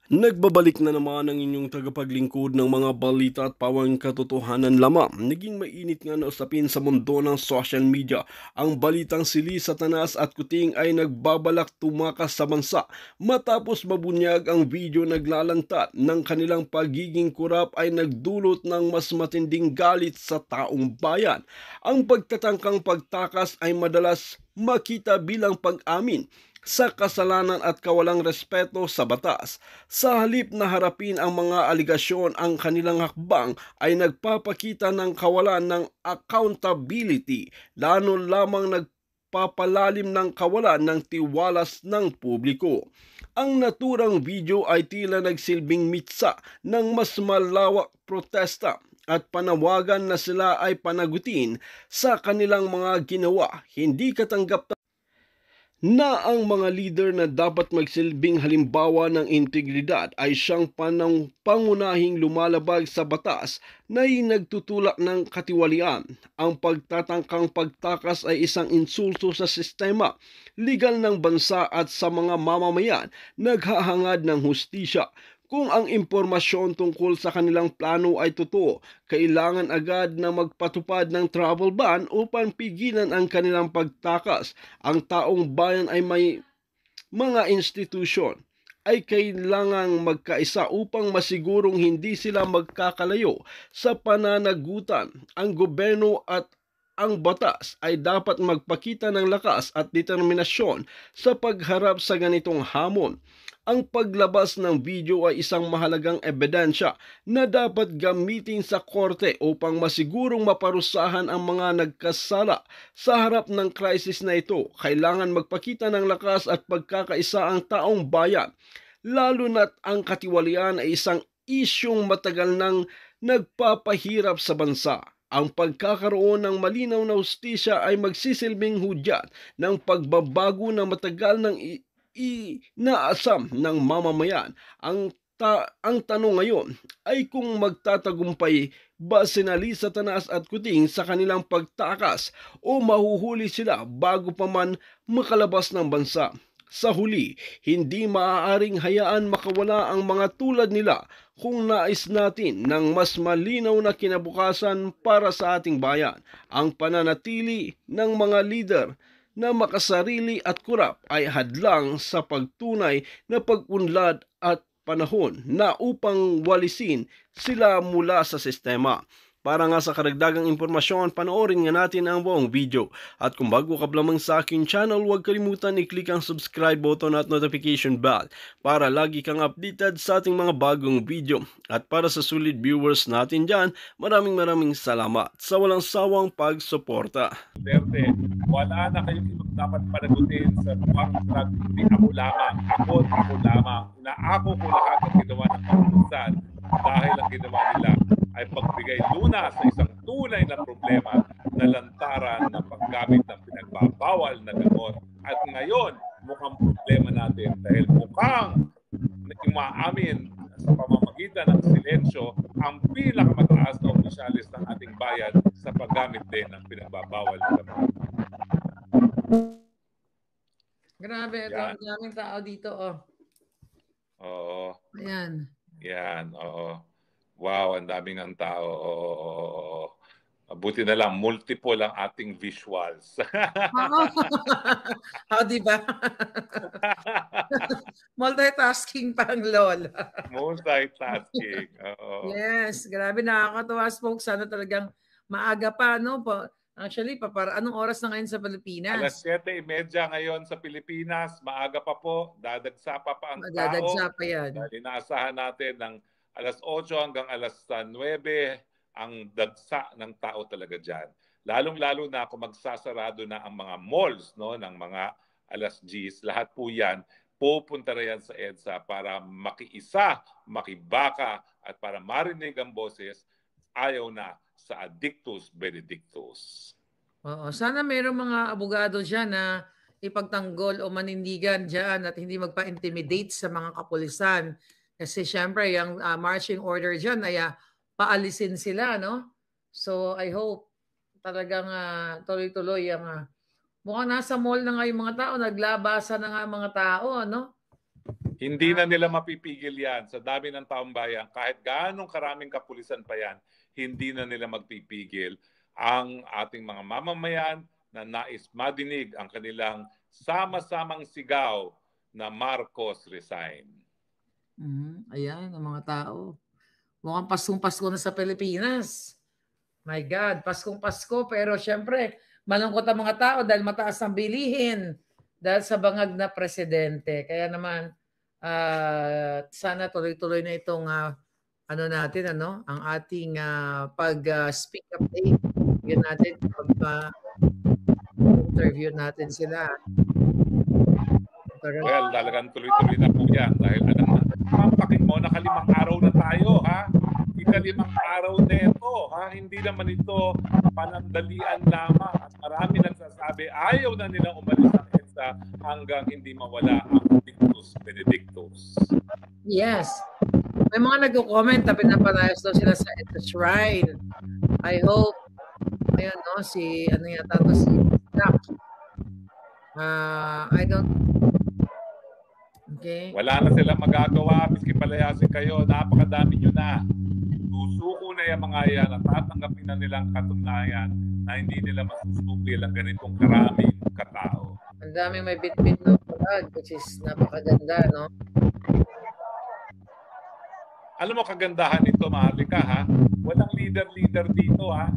Nagbabalik na naman ang inyong tagapaglingkod ng mga balita at pawang katotohanan lamang. Naging mainit nga na usapin sa mundo ng social media. Ang balitang sili, Satanas at Kuting ay nagbabalak tumakas sa bansa. Matapos mabunyag ang video naglalantad ng kanilang pagiging kurap ay nagdulot ng mas matinding galit sa taong bayan. Ang pagtatangkang pagtakas ay madalas makita bilang pag-amin sa kasalanan at kawalang respeto sa batas. Sa halip na harapin ang mga aligasyon, ang kanilang hakbang ay nagpapakita ng kawalan ng accountability, lalo lamang nagpapalalim ng kawalan ng tiwalas ng publiko. Ang naturang video ay tila nagsilbing mitsa ng mas malawak protesta at panawagan na sila ay panagutin sa kanilang mga ginawa. Hindi katanggap na ang mga leader na dapat magsilbing halimbawa ng integridad ay siyang pangunahing lumalabag sa batas na nagtutulak ng katiwalian. Ang pagtatangkang pagtakas ay isang insulto sa sistema, legal ng bansa at sa mga mamamayan naghahangad ng hustisya. Kung ang impormasyon tungkol sa kanilang plano ay totoo, kailangan agad na magpatupad ng travel ban upang pigilan ang kanilang pagtakas. Ang taong bayan ay may mga institusyon ay kailangang magkaisa upang masigurong hindi sila magkakalayo sa pananagutan. Ang gobyerno at ang batas ay dapat magpakita ng lakas at determinasyon sa pagharap sa ganitong hamon. Ang paglabas ng video ay isang mahalagang ebidensya na dapat gamitin sa korte upang masigurong maparusahan ang mga nagkasala sa harap ng krisis na ito. Kailangan magpakita ng lakas at pagkakaisa ang taong bayan, lalo na't ang katiwalian ay isang isyong matagal nang nagpapahirap sa bansa. Ang pagkakaroon ng malinaw na hustisya ay magsisilbing hudyat ng pagbabago na matagal ng inaasam ng mamamayan. Ang tanong ngayon ay kung magtatagumpay ba sina Satanas at Kuting sa kanilang pagtakas o mahuhuli sila bago pa man makalabas ng bansa. Sa huli, hindi maaaring hayaan makawala ang mga tulad nila kung nais natin ng mas malinaw na kinabukasan para sa ating bayan. Ang pananatili ng mga leader na makasarili at kurap ay hadlang sa pagtunay na pag-unlad at panahon na upang walisin sila mula sa sistema. Para nga sa karagdagang impormasyon, panoorin nga natin ang buong video. At kung bago ka lamang sa aking channel, huwag kalimutan i-click ang subscribe button at notification bell para lagi kang updated sa ating mga bagong video. At para sa sulit viewers natin dyan, maraming salamat sa walang sawang pagsuporta. Duterte, wala na kayong ibang dapat panagutin sa buwang drug, hindi ako lamang. Ako lamang. Inaako ko lahat ang ginawa ng kapulisan dahil ang ginawa nila ay pagbigay luna sa isang tunay na problema na lantaran ng paggamit ng pinagbabawal na gamot. At ngayon, mukhang problema natin dahil mukhang umaamin sa pamamagitan ng silensyo ang pinakamataas na opisyalis ng ating bayan sa paggamit din ng pinagbabawal na gamot. Grabe, ito ang daming tao dito, oh. Oo. Ayan. Yan, oo. Wow, ang daming ang tao. Oo. Buti na lang, multiple ang ating visuals. Oh, di ba? Multitasking pang lol. Multitasking. Oo. Yes, grabe, nakakatuwa, folks. Sana talagang maaga pa, no? Actually, anong oras na ngayon sa Pilipinas? Alas 7:30 ngayon sa Pilipinas. Maaga pa po. Dadagsa pa ang tao. Dadagsa pa yan. Dahil inaasahan natin ng alas 8 hanggang alas 9 ang dagsa ng tao talaga dyan. Lalong-lalo na kung magsasarado na ang mga malls, no, ng mga alas 10. Lahat po yan, pupunta na yan sa EDSA para makiisa, makibaka, at para marinig ang boses, ayaw na sa Addictus Benedictus. Oo, sana mayroong mga abogado dyan na ipagtanggol o manindigan dyan at hindi magpa-intimidate sa mga kapulisan. Kasi syempre, yung marching order dyan ay paalisin sila, no? So, I hope talagang tuloy-tuloy ang mukhang nasa mall na nga yung mga tao, naglabasa na nga mga tao, no? Hindi na nila mapipigil yan sa dami ng taong bayan. Kahit gaano karaming kapulisan pa yan, hindi na nila magpipigil ang ating mga mamamayan na nais madinig ang kanilang sama-samang sigaw na Marcos resign. Ayan, ang mga tao. Mukhang Paskong-Pasko na sa Pilipinas. My God, Paskong-Pasko. Pero syempre, malungkot ang mga tao dahil mataas ang bilihin dahil sa bangag na presidente. Kaya naman, sana tuloy-tuloy na itong ano natin, ang ating pag-speak up day. Yun natin, pag-interview natin sila. Well, talagang tuloy-tuloy na po yan dahil alam na, pampakin mo, nakalimang araw na tayo, ha? Ikalimang araw na ito, ha? Hindi naman ito panandalian lamang. At marami nagsasabi, ayaw na nilang umalis ng EDSA hanggang hindi mawala ang Dictus Benedictus. Yes. May mga nag-comment na pinapalayas daw sila sa EDSA Shrine. I hope, ayun, no, si Jack. I don't. Okay. Wala na silang magagawa, miski palayasin kayo, napakadami nyo na. Susuko na yung mga yan at tatanggapin na nilang katunayan na hindi nila masusupil ang ganitong karaming katao. Ang dami may bit-bit ng flag, which is napakaganda, no? Alam mo kagandahan nito, Maharlika, ha? Walang leader-leader dito, ha?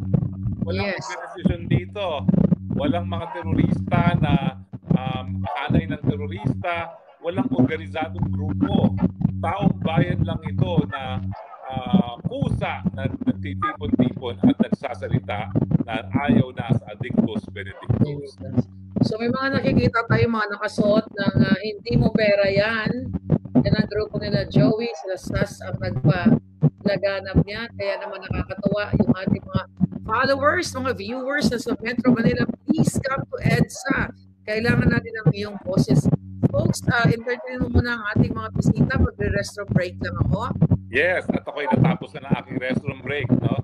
Walang organisasyon dito. Walang mga terorista na makanay ng terorista. Walang organisadong grupo. Taong bayan lang ito na kusa na nagtitipon-tipon at nagsasalita na ayaw na sa Dictus Benedictus. So may mga nakikita tayo mga nakasuot ng hindi mo pera yan. Yan ang grupo nila Joey, sila Sas ang nagpa-laganap niya. Kaya naman nakakatuwa yung ating mga followers, mga viewers na sa Metro Manila. Please come to EDSA. Kailangan natin ang iyong boses. Folks, entertain mo muna ang ating mga bisita. Magre-restroom break lang ako. Yes, at ako'y natapos na ng aking restroom break, no?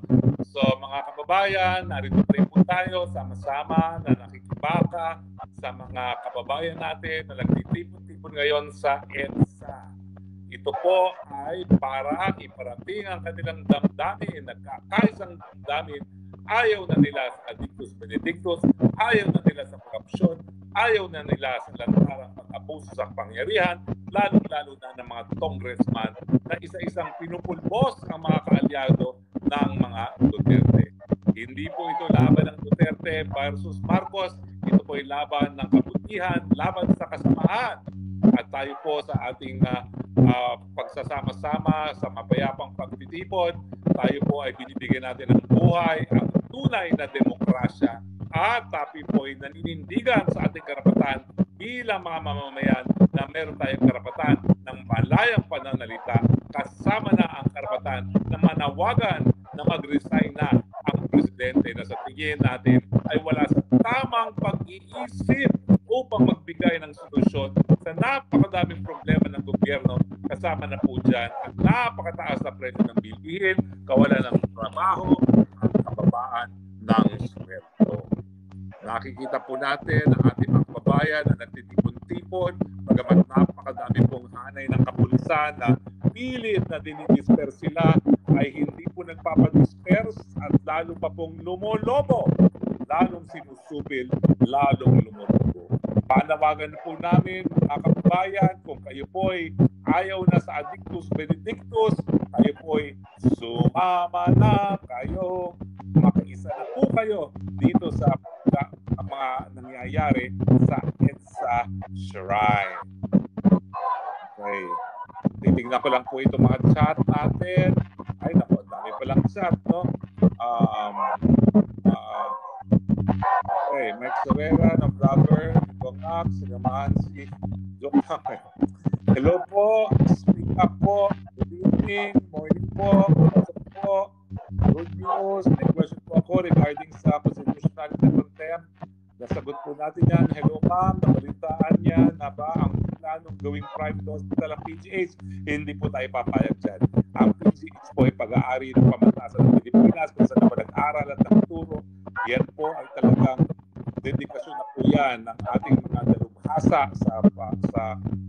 So, mga kababayan, narito rin po tayo sama-sama na nakikibaka sa mga kababayan natin na nagtitipon-tipon ngayon sa EDSA. Ito po ay para iparating ang kanilang damdamin, nagkakaisang damdamin. Ayaw na nila sa Dictus Benedictus, ayaw na nila sa korupsyon, ayaw na nila sa lantarang pag-abuso sa pangyarihan, lalo-lalo na ng mga congressman na isa-isang pinupulbos ang mga kaalyado ng mga Duterte. Hindi po ito laban ng Duterte versus Marcos, ito po ay laban ng kabutihan, laban sa kasamaan. At tayo po sa ating pagsasama-sama sa mapayapang pagtitipon, tayo po ay binibigyan natin ng buhay, ang tunay na demokrasya, at tayo po ay naninindigan sa ating karapatan bilang mga mamamayan na meron tayong karapatan ng malayang pananalita, kasama na ang karapatan na manawagan na mag-resign na ang presidente na sa tingin natin ay wala sa tamang pag-iisip upang magbigay ng solusyon sa napakadaming problema ng gobyerno, kasama na po dyan ang napakataas na presyo ng bilihin, kawalan ng trabaho, at kababaan ng sweldo. Nakikita po natin ang ating mga kababayan na nagtitipon-tipon, bagamat napakadami pong hanay ng kapulisan na pilit na dinidisperse sila, ay hindi po nagpapadisperse at lalo pa pong lumolobo, lalong sinusupil, lalong lumolobo. Panawagan po namin mga kababayan, kung kayo po'y ayaw na sa Dictus Benedictus, kayo po'y sumama na kayo, makaisa na po kayo dito sa mga nangyayari sa EDSA Shrine. Okay. Titignan ko lang po itong mga chat natin. Ay, naku, dami palang chat, no? Okay, Mike Sorera, na vlogger, Gongak, sinamahan si Gongak. Hello po, speak up po, good evening, morning po, po, good news. May question po ako regarding sa constitutional contempt. Nasagot po natin yan. Hello ma'am, nabalitaan yan na ba ang planong gawing private hospital ang PGH? Hindi po tayo papayag dyan. Ang PGH po ay pag-aari ng pamantasan ng Pilipinas kung saan naman nag-aral at nagturo. Yan po ay talagang dedikasyon na po yan ng ating mga dalubhasa asa sa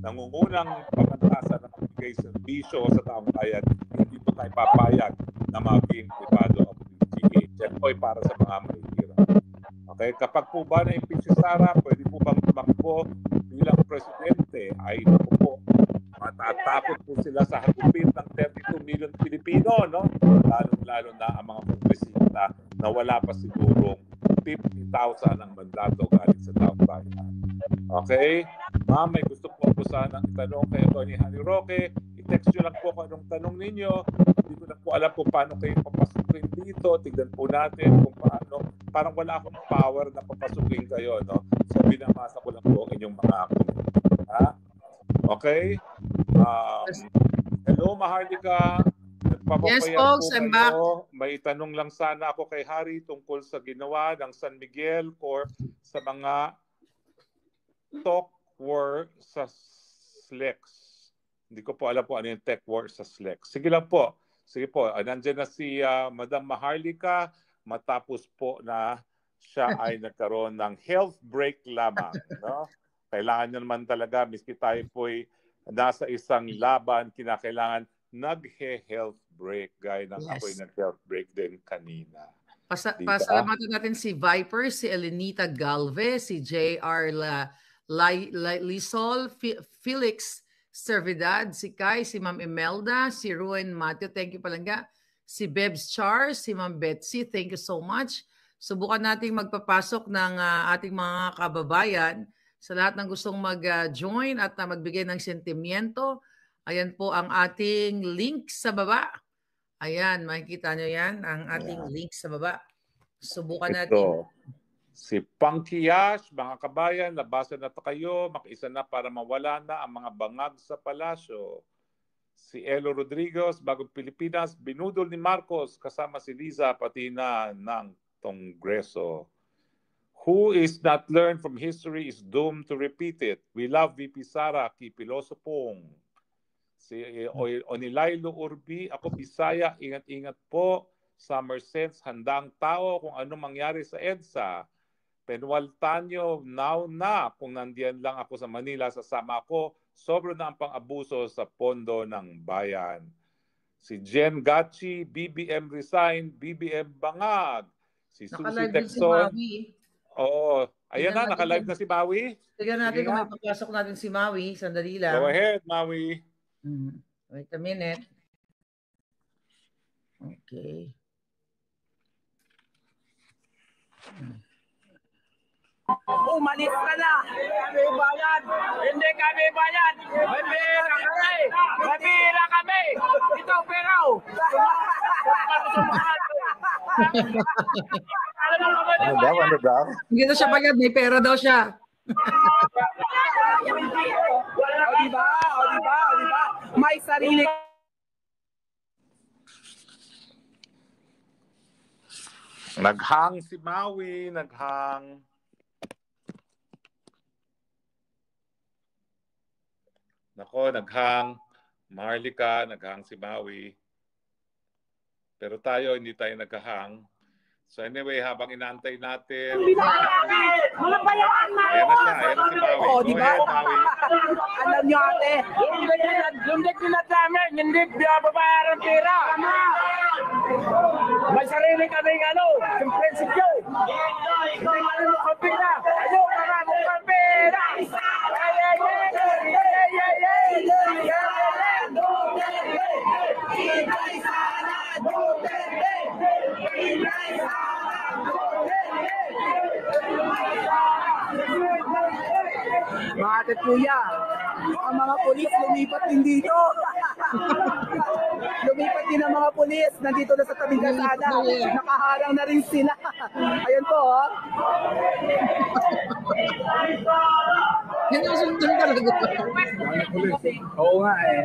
nangungunang pangantasa ng magbigay serbisyo sa taong bayan, hindi po tayo papayag na maging privado ang PGH. Yan po ay para sa mga mahihirap. Okay, kapag po ba na-impeach si Sara, pwede po bang tumakbo bilang presidente? Ay naku po, matatakot po sila sa hagupit ng 32 million Pilipino, no? Lalo na ang mga kongresista na wala pa sigurong 50,000 ang mandato galing sa taong bayan. Okay? Ma'am, may gusto po ako sanang itanong kay Tony Hani Roque. I-text nyo lang po kung anong tanong ninyo. Hindi ko na po alam kung paano kayo papasukin dito. Tignan po natin kung paano. Parang wala akong power na papasukin kayo, no? So, binamasa ko lang po ang inyong mga comment. Ha? Okay? Hello, Maharlika. Yes, folks, I'm back. May tanong lang sana ako kay Harry tungkol sa ginawa ng San Miguel Corp sa mga talk war sa SLEX. Hindi ko po alam po ano yung tech war sa SLEX. Sige lang po. Sige po. Nandiyan na si Madam Maharlika matapos po na siya ay nagkaroon ng health break lamang. No? Kailangan nyo naman talaga, miski tayo po'y nasa isang laban, kinakailangan nag-health break. Gaya ng ako'y nag-health break din kanina. Pasalamatan natin si Viper, si Elenita Galvez, si J.R. Lisol, Felix Servidad, si Kai, si Ma'am Imelda, si Ruin Mateo, thank you palangga, si Bebs Char, si Ma'am Betsy, thank you so much. Subukan nating magpapasok ng ating mga kababayan sa lahat ng gustong mag-join at magbigay ng sentimiento. Ayan po ang ating link sa baba. Ayan, makikita nyo yan, ang ating link sa baba. Subukan natin. Si Punky Yash, mga kabayan, nabasa na kayo, makiisa na para mawala na ang mga bangag sa palasyo. Si Elo Rodriguez, Bagong Pilipinas, binudol ni Marcos kasama si Liza pati na ng Kongreso. Who is not learned from history is doomed to repeat it. We love VP Sara, Kipiloso Pong. Si Onilaylo Urbi, ako Bisaya, ingat-ingat po. Summer sense, handang tao kung ano mangyari sa EDSA. Penuel Tanyo, now na. Kung nandiyan lang ako sa Manila, sasama ako. Sobra na ang pang-abuso sa pondo ng bayan. Si Jen Gachi, BBM resign, BBM bangag. Si Susie Texon. Oo. Ayan na, naka-live na si Maui. Tignan natin kung may papasok natin si Maui. Sandali lang. Go ahead, Maui. Wait a minute. Okay. Umalis ka na! Kami bayad! Hindi kami bayad! May pera kami! May pera kami! Ito peraw! Ano daw? Hindi na siya bayad, may pera daw siya. O diba? May sarili. Naghang si Maui, naghang. Nako, naghang. Maharlika, naghang si Maui. Pero tayo, hindi tayo naghahang. So anyway, habang inaantay natin. Mga bayaan na! Ayan na siya, ayan na si Maui. O, diba? Go ahead, Maui. Alam nyo ate, hindi kinat namin, hindi babayaran pera. May sarili kaming yung prinsipyo. Hindi mo kang pera. Ayaw ka nga mo kang pera. Mga ate kuya, ang mga pulis lumipat din dito. Lumipat din ang mga pulis. Nandito na sa tabing kalsada. Nakaharang na rin sila. Ayun po, oh. Yan ang sundan talaga. Oo nga eh.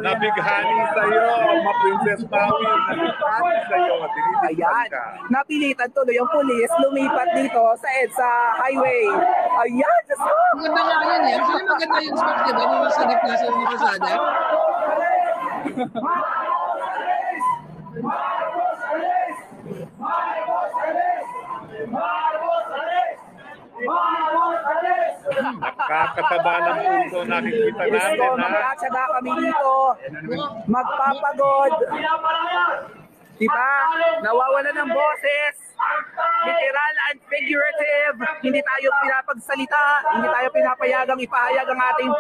Nabighani sa'yo, ma-Princess Maui. Nabighani sa'yo. Ayan. Napilitan tuloy yung pulis lumipat dito sa EDSA Highway. Ayan. Maganda nga yan eh. Actually maganda yung spot, diba? Mamasagip na sa mga kasada. Marcos, Nakakataba ng puso, nakikita natin, ha? Magkatsaga kami dito. Magpapagod. Diba? Nawawala ng boses. Literal and figurative. Hindi tayo pinapagsalita. Hindi tayo pinapayagang ipahayag ang ating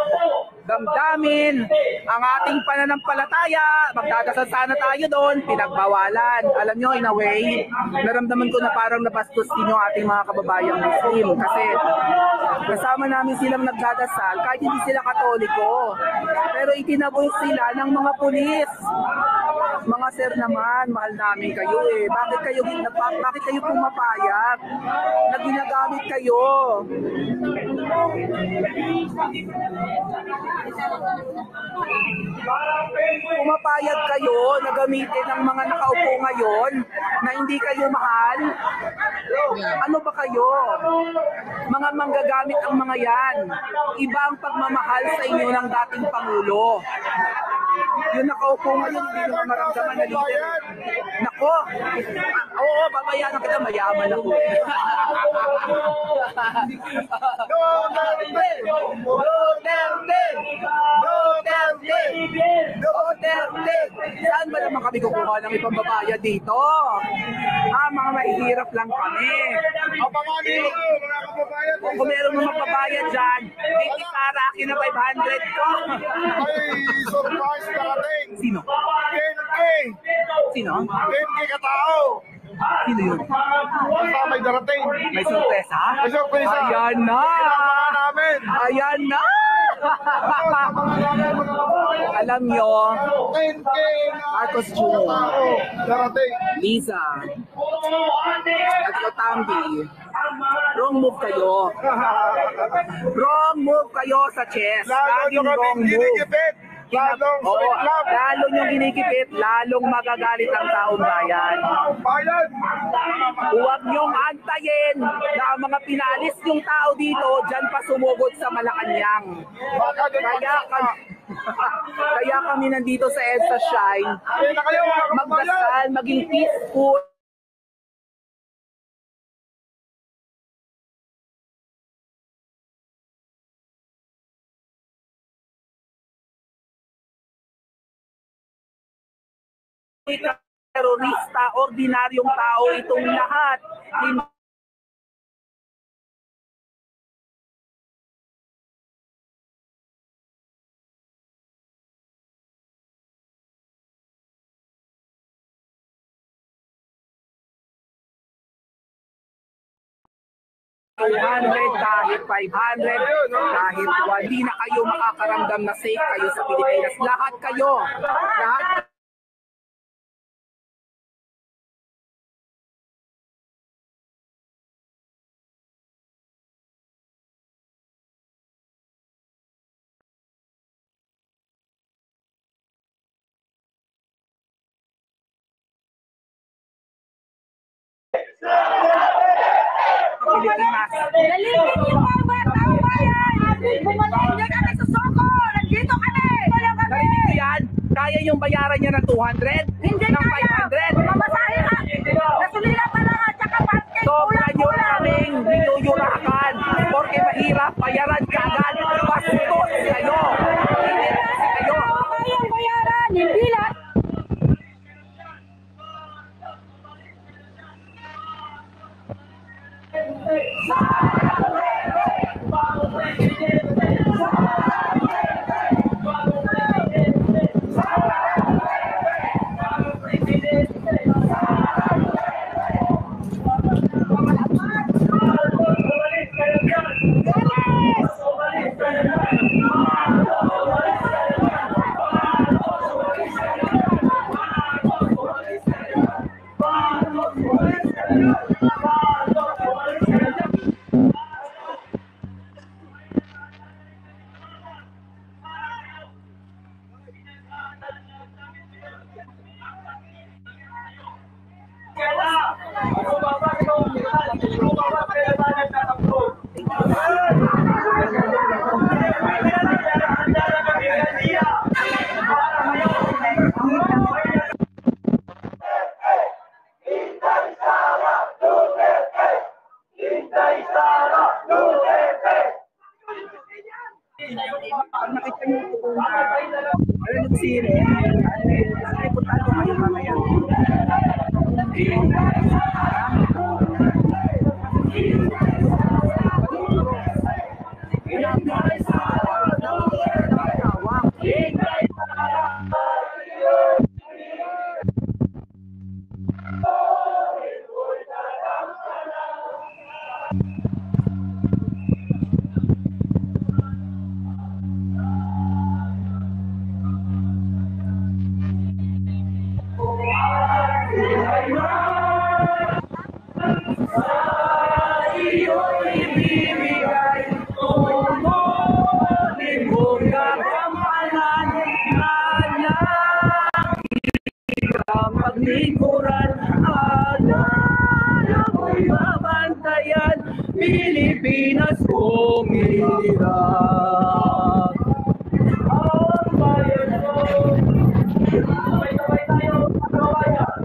damdamin, ang ating pananampalataya. Magdadasal sana tayo doon. Pinagbawalan. Alam nyo, in a way, naramdaman ko na parang nabastos din yung ating mga kababayang Muslim. Kasi kasama namin silang nagdadasal kahit hindi sila Katoliko. Pero itinaboy sila ng mga pulis. Mga sir naman, mahal namin kayo eh. Bakit kayo pumapayag na ginagamit kayo? Pumapayag kayo na gamitin ng mga nakaupo ngayon na hindi kayo mahal? Ano ba kayo? Mga manggagamit ang mga yan. Iba ang pagmamahal sa inyo ng dating Pangulo. Yung nakaupo ngayon, hindi nyo maramdaman na leader. Nako! Oo, babayaran kita, mayaman ako. Duterte! Duterte! Duterte! Duterte! Saan ba naman kami kukuha ng ipambabayad dito? Mga mahihirap lang kami. Kung meron mo magbabayad dyan, hindi para akin na 500 ko. Ay, surprise darating. Sino? 10K. Sino? 10K katao. Sino yun? Basta may darating. May sorpresa? May sorpresa. Ayan na! Kailangan namin. Ayan na! Alam nyo, 10K Marcos Jr., katao darating. Lisa, at Kotambi, wrong move kayo. Wrong move kayo sa chess. Lalo Laging nyo kami wrong move. ginigipit. Lalong Oo, straight lang. lalo nyo ginikipit, lalong magagalit ang taong bayan. Bayan. Huwag nyong antayin na ang mga pinalis yung tao dito, dyan pa sumugod sa Malacanang. Kaya kami nandito sa EDSA Shine, Ayun na kayo, mga kababayan. magdasal, maging peaceful. Terorista, ordinaryong tao itong lahat. Kahit 500, kahit 1, hindi na kayo makakaramdam na safe kayo sa Pilipinas. Lahat kayo, lahat. Pilipinas. Nalipin niyo po ang mga taong bayan! Bumalik niyo kami sa Soko! Nandito kami! Wala kami! Narinig ko yan? Kaya yung bayaran niya ng 200? Hindi ng kaya! 500? Mamasahe ka! Nasulila pa lang at saka parking! Sobra nyo kaming ninuyurakan porque mahirap bayaran kaagad. Bastos kayo! Hindi kasi kayo! Kayang bayaran! Hindi lahat! Ano nagsiri? Sige, punta ko kayo mamaya. Paglingkuran, alala mo'y babantayan, Pilipinas umiiral. Ang bayan mo, sabay-sabay tayo, kababayan.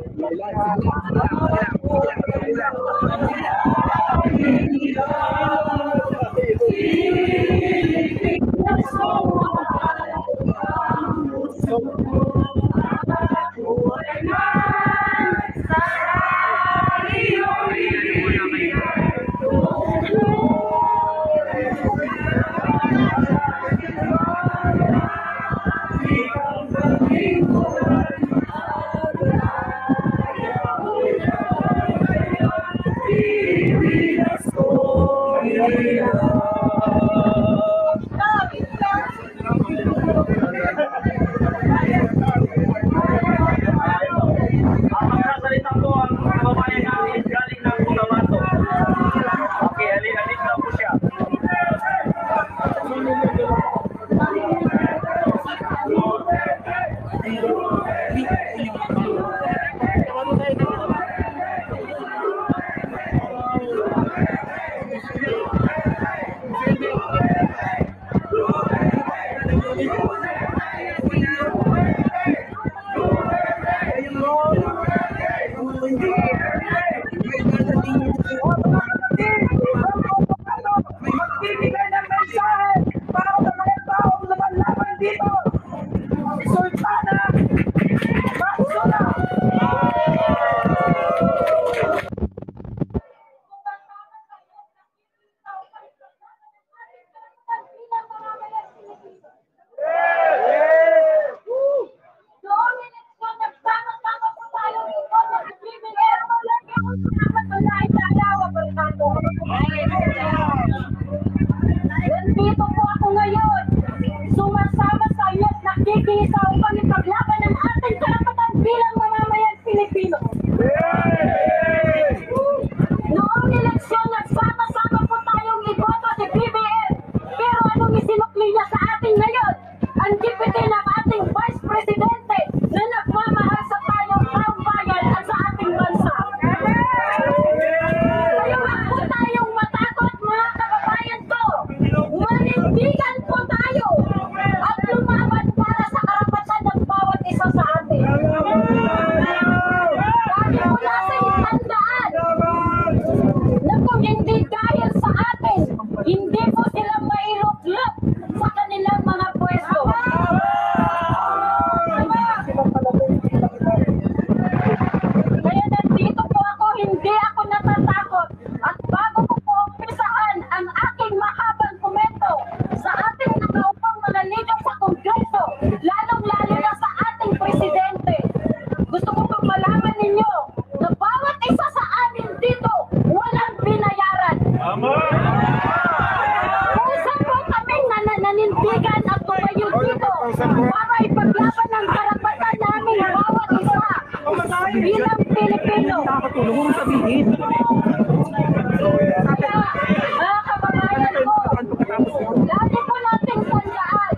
Nandito po ako ngayon, sumasama sa iyo at nakikisa upang ipaglaban ang ating karapatan bilang mamamayang Pilipino. Noong eleksyon, nagsama-sama po tayong iboto si BBM. Pero anong isinukli niya sa atin ngayon? Ang dipite ng ating Vice Presidente na nagmamahal sa tayong taong bayan at sa ating bansa. Kaya wag po tayong matakot, mga kababayan ko. Manindigan po tayo at lumaban para sa karapatan ng bawat isa sa atin. Lagi po natin tandaan na kung hindi dahil sa atin, hindi po sila mailuklap sa kanilang mga pwesto. Kaya nandito po ako, hindi ako natatakot. At bago ko po umpisahan ang aking mahabang komento sa ating nakaupang mga leader sa Kongreso, lalong-lalo na sa ating Presidente, gusto ko pong malaman ninyo na bawat isa sa amin dito walang binayaran. Kung po kaming nananindigan at tumayo dito para ipaglaban ang karapatan namin bawat isa bilang Pilipino. Kaya, mga kababayan ko, lagi po natin tandaan,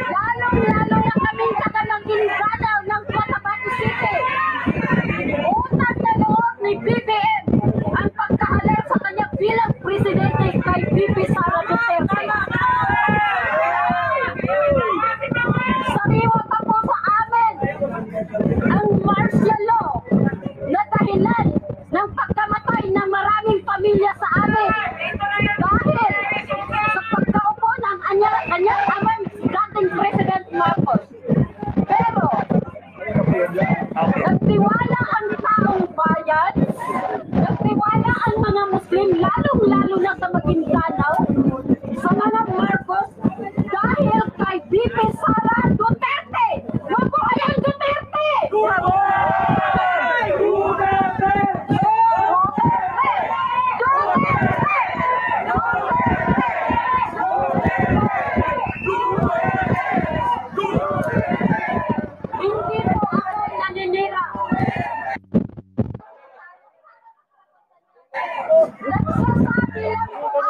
lalong-lalo na kaming taga-Maguindanao ng Cotabato City. Utang na loob ni BBM ang pagkahalal sa kanya bilang Presidente kay VP Sara Duterte. Nagtiwala ang taong bayan, nagtiwala ang mga Muslim, lalong-lalo na sa Maguindanao, sa mga Marcos, dahil kay VP Sara Duterte. Mabuhay ang Duterte! Hindi po ako naninira. Nagsasabi lang po ako.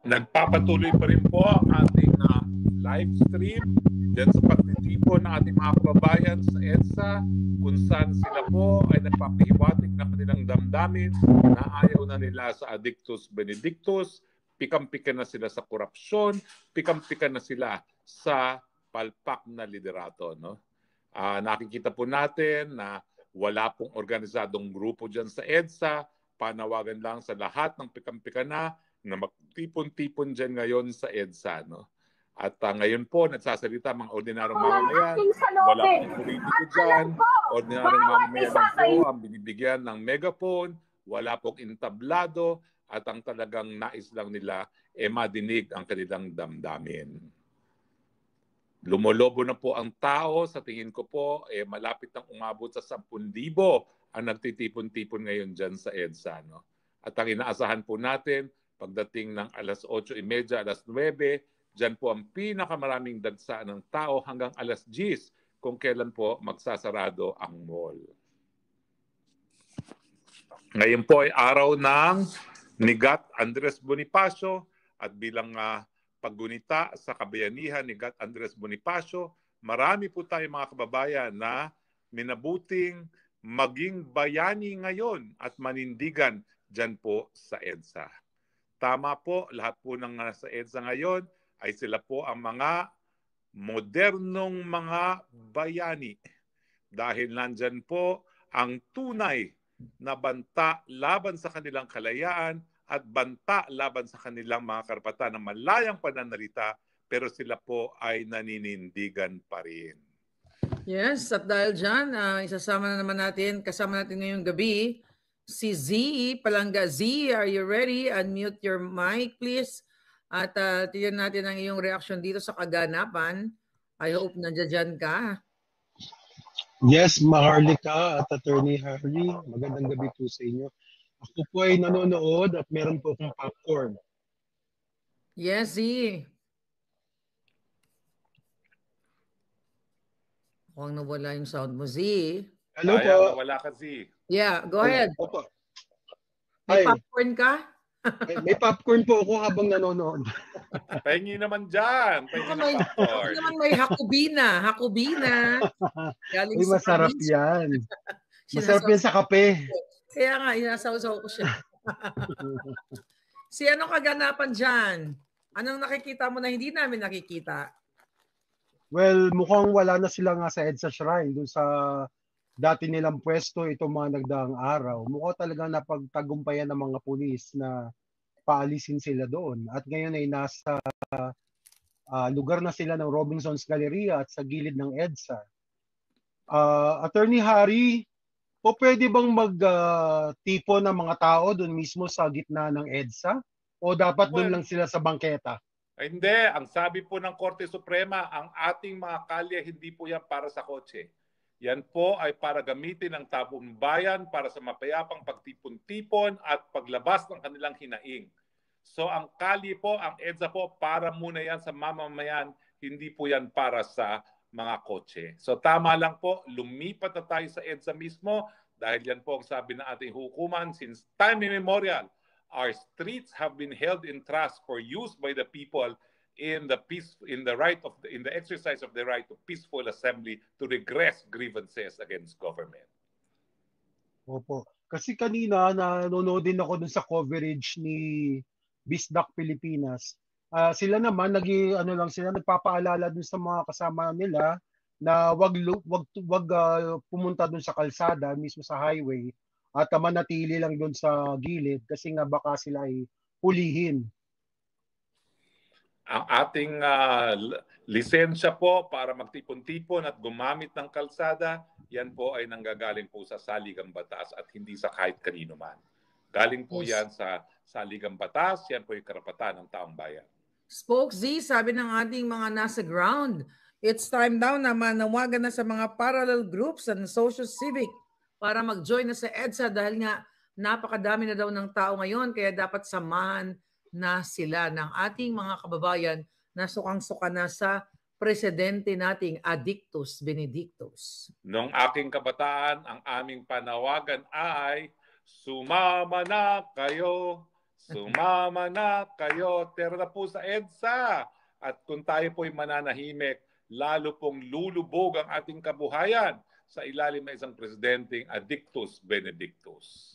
Nagpapatuloy pa rin po ang ating live stream dyan sa pagtitipon ng ating mga kababayan sa EDSA, kung saan sila po ay nagpapahiwatig ng kanilang damdamin na ayaw na nila sa Addictus Benedictus, pikam-pikan na sila sa korupsyon, pikam-pikan na sila sa palpak na liderato. No? Nakikita po natin na wala pong organisadong grupo dyan sa EDSA, panawagan lang sa lahat ng pikam-pikan na magtipon-tipon dyan ngayon sa EDSA. No? At ngayon po, nagsasalita mga ordinaryong mamamayan, wala pong politiko dyan, ordinaryong mamamayan po ang binibigyan ng megaphone, wala pong entablado, at ang talagang nais lang nila madinig ang kanilang damdamin. Lumolobo na po ang tao, sa tingin ko po, malapit nang umabot sa 10,000 ang nagtitipon-tipon ngayon dyan sa EDSA. No? At ang inaasahan po natin, pagdating ng alas 8:30, alas 9, dyan po ang pinakamaraming dagsa ng tao hanggang alas 10 kung kailan po magsasarado ang mall. Ngayon po ay araw ng Nigat Andres Bonifacio at bilang paggunita sa kabayanihan ni Gat Andres Bonifacio, marami po tayong mga kababayan na minabuting maging bayani ngayon at manindigan dyan po sa EDSA. Tama po, lahat po ng nasa EDSA ngayon ay sila po ang mga modernong mga bayani. Dahil nandyan po ang tunay na banta laban sa kanilang kalayaan at banta laban sa kanilang mga karapatan ng malayang pananalita, pero sila po ay naninindigan pa rin. Yes, at dahil dyan, kasama natin ngayong gabi, si Z, Palangga Z, are you ready? Unmute your mic, please. At tignan natin ang iyong reaction dito sa kaganapan. I hope nandiyan ka. Yes, Maharlika at Attorney Harry. Magandang gabi po sa inyo. Ako po ay nanonood at meron po akong popcorn. Yes, Z. Mukhang nawala yung sound mo, Z. Hello po. Wala ka, Z. Yeah, go ahead. Opo. May Ay, popcorn ka? may popcorn po ako habang nanonood. Pahingi naman dyan. Pahingi ng popcorn. naman may hakubina. Hakubina. Galing Ay, masarap Paris. yan. Masarap yan sa kape. Kaya nga, inasaw-saw ko siya. Si anong kaganapan dyan? Anong nakikita mo na hindi namin nakikita? Well, mukhang wala na sila nga sa EDSA Shrine dun sa dati nilang pwesto itong mga nagdaang araw. Mukhang talaga napagtagumpayan ng mga pulis na paalisin sila doon. At ngayon ay nasa lugar na sila ng Robinson's Galleria at sa gilid ng EDSA. Attorney Harry, po pwede bang magtipo ng mga tao doon mismo sa gitna ng EDSA? O dapat doon lang sila sa bangketa? Ay, hindi. Ang sabi po ng Korte Suprema, ang ating mga kalye hindi po yan para sa kotse. Yan po ay para gamitin ng taong bayan para sa mapayapang pagtipon-tipon at paglabas ng kanilang hinaing. So ang kalye po, ang EDSA po, para muna yan sa mamamayan, hindi po yan para sa mga kotse. So tama lang po, lumipat na tayo sa EDSA mismo dahil yan po ang sabi ng ating hukuman, since time immemorial, our streets have been held in trust for use by the people in the exercise of the right of peaceful assembly to redress grievances against government. Opo. Kasi kanina nanonood din ako dun sa coverage ni Bisdak Pilipinas. Sila naman nagpapaalala dun sa mga kasama nila na wag pumunta dun sa kalsada mismo sa highway at manatili lang dun sa gilid kasi nga baka sila ay hulihin. Ang ating lisensya po para magtipon-tipon at gumamit ng kalsada, yan po ay nanggagaling po sa saligang batas at hindi sa kahit kanino man. Galing po yan sa saligang batas, yan po yung karapatan ng taong bayan. Spoke Z, sabi ng ating mga nasa ground, it's time daw na manawagan na sa mga parallel groups and social civic para mag-join na sa EDSA dahil nga napakadami na daw ng tao ngayon kaya dapat samahan na sila ng ating mga kababayan na sukang-suka na sa presidente nating Adictus Benedictus. Noong aking kabataan, ang aming panawagan ay sumama na kayo, sumama na kayo, tara na po sa EDSA. At kung tayo po'y mananahimik, lalo pong lulubog ang ating kabuhayan sa ilalim ng isang presidenteng Adictus Benedictus.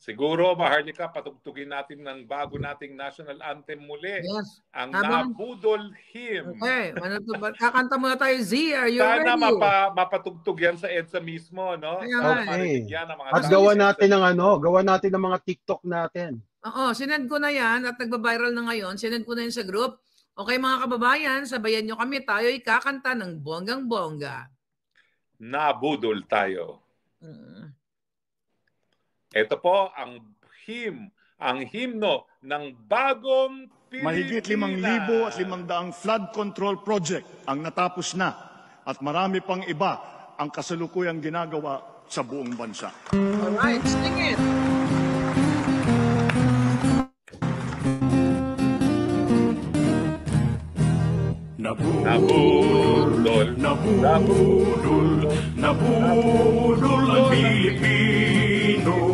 Siguro, Maharlika, patugtugin natin ng bago nating national anthem muli. Yes. Ang Nabudol Hymn. Okay, kakanta muna tayo, Z. Are you Sana ready? mapatugtog yan sa EDSA mismo, no? Okay. At gawa natin ng mga TikTok natin. Oo, sinend ko na yan at nagba-viral na ngayon. Sinend ko na yan sa group. Okay mga kababayan, sabayan nyo kami. Tayo'y kakanta ng bonggang-bongga. Nabudol tayo. Ito po ang himno ng bagong Pilipinas. Mahigit 5,500 flood control project ang natapos na at marami pang iba ang kasalukuyang ginagawa sa buong bansa. Alright, sing it! Nabudol, nabudol, nabudol ang Pilipino.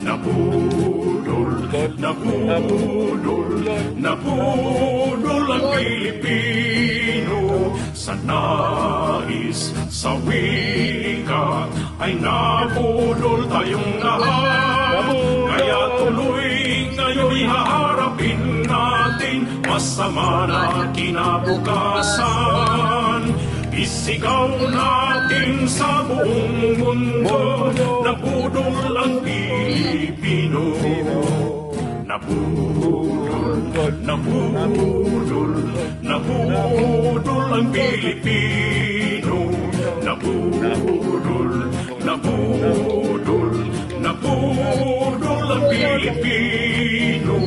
Nabudol, nabudol, nabudol ang Pilipino. Sa nais, sa wika, ay nabudol tayong lahat. Kaya tuloy ngayon'y haharapin natin masama na kinabukasan. Isigaw natin sa buong mundo, nabudol ang Pilipino. Nabudol, nabudol, nabudol ang Pilipino. Nabudol, nabudol, nabudol ang Pilipino.